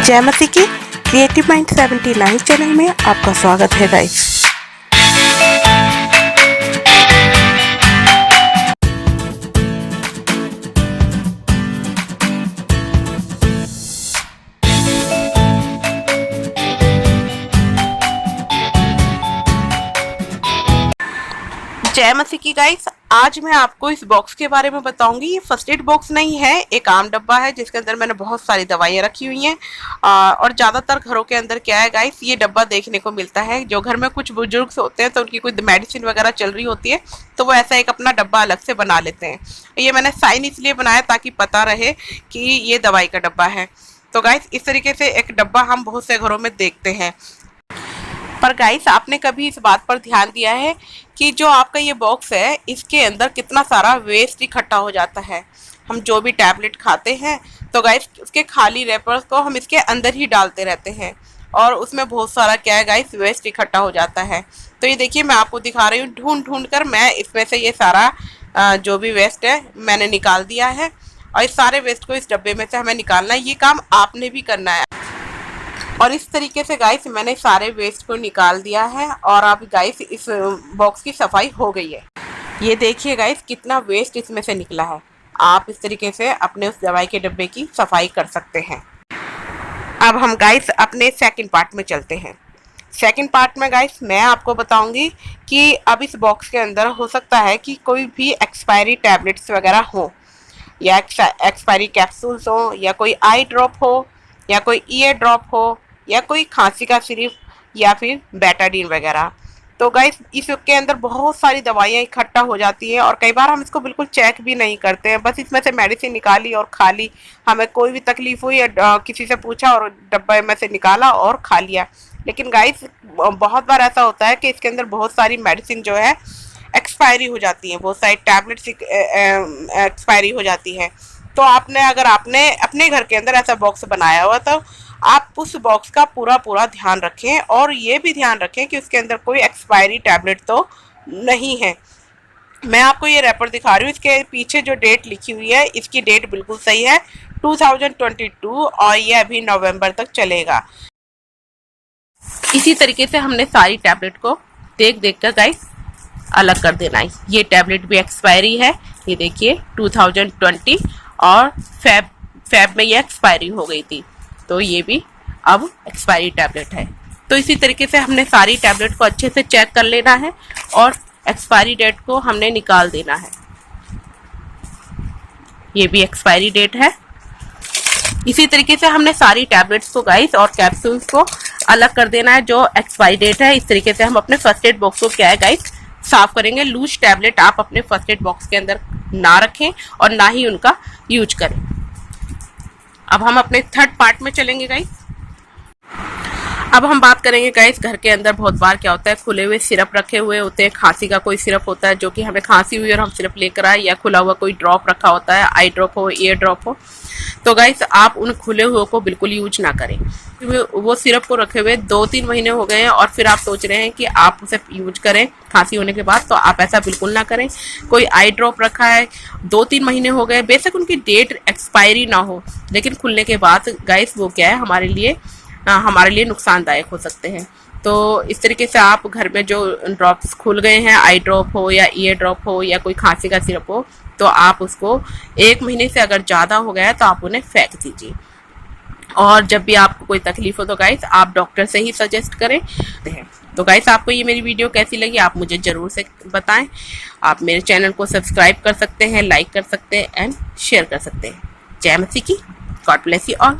जय मसी की creative mind 79 channel में आपका स्वागत है गाइस। जय मसीह की गाइस, आज मैं आपको इस बॉक्स के बारे में बताऊंगी। ये फर्स्ट एड बॉक्स नहीं है, एक आम डब्बा है जिसके अंदर मैंने बहुत सारी दवाइयाँ रखी हुई हैं। और ज़्यादातर घरों के अंदर क्या है गाइस, ये डब्बा देखने को मिलता है। जो घर में कुछ बुजुर्ग होते हैं तो उनकी कोई मेडिसिन वगैरह चल रही होती है तो वो ऐसा एक अपना डब्बा अलग से बना लेते हैं। ये मैंने साइन इसलिए बनाया ताकि पता रहे कि ये दवाई का डब्बा है। तो गाइस इस तरीके से एक डब्बा हम बहुत से घरों में देखते हैं। पर गाइस आपने कभी इस बात पर ध्यान दिया है कि जो आपका ये बॉक्स है इसके अंदर कितना सारा वेस्ट इकट्ठा हो जाता है। हम जो भी टैबलेट खाते हैं तो गाइस उसके खाली रैपर्स को हम इसके अंदर ही डालते रहते हैं और उसमें बहुत सारा क्या है गाइस वेस्ट इकट्ठा हो जाता है। तो ये देखिए मैं आपको दिखा रही हूँ, ढूंढ ढूंढ कर मैं इसमें से ये सारा जो भी वेस्ट है मैंने निकाल दिया है। और इस सारे वेस्ट को इस डब्बे में से हमें निकालना है। ये काम आपने भी करना है। और इस तरीके से गाइस मैंने सारे वेस्ट को निकाल दिया है और अब गाइस इस बॉक्स की सफाई हो गई है। ये देखिए गाइस कितना वेस्ट इसमें से निकला है। आप इस तरीके से अपने उस दवाई के डब्बे की सफाई कर सकते हैं। अब हम गाइस अपने सेकंड पार्ट में चलते हैं। सेकंड पार्ट में गाइस मैं आपको बताऊंगी कि अब इस बॉक्स के अंदर हो सकता है कि कोई भी एक्सपायरी टैबलेट्स वगैरह हो या एक्सपायरी कैप्सूल्स हो या कोई आई ड्रॉप हो या कोई ईयर ड्रॉप हो या कोई खांसी का सिरप या फिर बेटाडीन वगैरह। तो गाइस इसके अंदर बहुत सारी दवाइयाँ इकट्ठा हो जाती हैं और कई बार हम इसको बिल्कुल चेक भी नहीं करते हैं। बस इसमें से मेडिसिन निकाली और खा ली। हमें कोई भी तकलीफ हुई या किसी से पूछा और डब्बे में से निकाला और खा लिया। लेकिन गाइस बहुत बार ऐसा होता है कि इसके अंदर बहुत सारी मेडिसिन जो है एक्सपायरी हो जाती हैं, बहुत सारी टैबलेट्स एक्सपायरी हो जाती हैं। तो अगर आपने अपने घर के अंदर ऐसा बॉक्स बनाया हुआ तो आप उस बॉक्स का पूरा ध्यान रखें और ये भी ध्यान रखें कि उसके अंदर कोई एक्सपायरी टैबलेट तो नहीं है। मैं आपको ये रैपर दिखा रही हूँ, इसके पीछे जो डेट लिखी हुई है इसकी डेट बिल्कुल सही है 2022 और ये अभी नवंबर तक चलेगा। इसी तरीके से हमने सारी टैबलेट को देख कर गाइस अलग कर देना है। ये टैबलेट भी एक्सपायरी है, ये देखिए 2020 और फेब में ये एक्सपायरी हो गई थी तो ये भी अब एक्सपायरी टैबलेट है। तो इसी तरीके से हमने सारी टैबलेट को अच्छे से चेक कर लेना है और एक्सपायरी डेट को हमने निकाल देना है। ये भी एक्सपायरी डेट है। इसी तरीके से हमने सारी टैबलेट्स को गाइस और कैप्सूल्स को अलग कर देना है जो एक्सपायरी डेट है। इस तरीके से हम अपने फर्स्ट एड बॉक्स को क्या है गाइस साफ करेंगे। लूज टैबलेट आप अपने फर्स्ट एड बॉक्स के अंदर ना रखें और ना ही उनका यूज करें। अब हम अपने थर्ड पार्ट में चलेंगे गाइस। अब हम बात करेंगे गाइस, घर के अंदर बहुत बार क्या होता है खुले हुए सिरप रखे हुए होते हैं। खांसी का कोई सिरप होता है जो कि हमें खांसी हुई और हम सिरप लेकर आए, या खुला हुआ कोई ड्रॉप रखा होता है, आई ड्रॉप हो, ईयर ड्रॉप हो। तो गाइस आप उन खुले हुए को बिल्कुल यूज ना करें। वो सिरप को रखे हुए 2-3 महीने हो गए हैं और फिर आप सोच रहे हैं कि आप उसे यूज करें खांसी होने के बाद, तो आप ऐसा बिल्कुल ना करें। कोई आई ड्रॉप रखा है 2-3 महीने हो गए, बेशक उनकी डेट एक्सपायरी ना हो लेकिन खुलने के बाद गाइस वो क्या है हमारे लिए नुकसानदायक हो सकते हैं। तो इस तरीके से आप घर में जो ड्रॉप्स खुल गए हैं, आई ड्रॉप हो या ईयर ड्रॉप हो या कोई खांसी का सिरप हो, तो आप उसको 1 महीने से अगर ज़्यादा हो गया है तो आप उन्हें फेंक दीजिए। और जब भी आपको कोई तकलीफ हो तो गाइस आप डॉक्टर से ही सजेस्ट करें। तो गाइस आपको ये मेरी वीडियो कैसी लगी आप मुझे ज़रूर से बताएं। आप मेरे चैनल को सब्सक्राइब कर सकते हैं, लाइक कर सकते हैं एंड शेयर कर सकते हैं। जय मसीह की, गॉड ब्लेस यू ऑल।